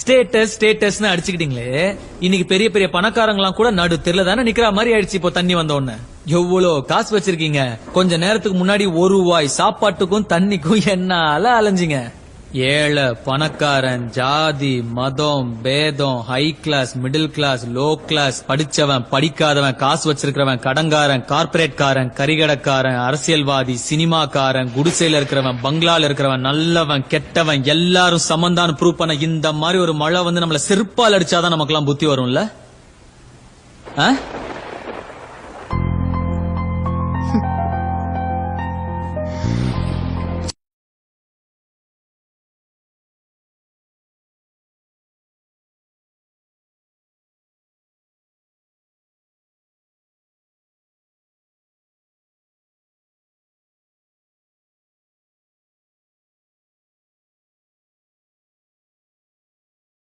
Status ஸ்டேட்டஸ்னு அடிச்சுக்கிட்டீங்களே, இன்னைக்கு பெரிய பெரிய பணக்காரங்களாம் கூட நடு தெருல தானே நிக்கிற மாதிரி ஆயிடுச்சு. இப்போ தண்ணி வந்த உடனே எவ்வளோ காசு வச்சிருக்கீங்க. கொஞ்ச நேரத்துக்கு முன்னாடி ஒரு ரூபாய் சாப்பாட்டுக்கும் தண்ணிக்கும் என்னால அலைஞ்சிங்க. ஏழை பணக்காரன், ஜாதி மதம் பேதம், high class middle class low class, படிச்சவன் படிக்காதவன், காசு வச்சிருக்கிறவன் கடங்காரன், கார்பரேட்காரன், கரிகடக்காரன், அரசியல்வாதி, சினிமாக்காரன், குடிசையில இருக்கிறவன், பங்களால இருக்கிறவன், நல்லவன் கெட்டவன் எல்லாரும் சமந்தான்னு ப்ரூவ் பண்ண இந்த மாதிரி ஒரு மழை வந்து நம்மள செருப்பால் அடிச்சாதான் நமக்கெல்லாம் புத்தி வரும்ல.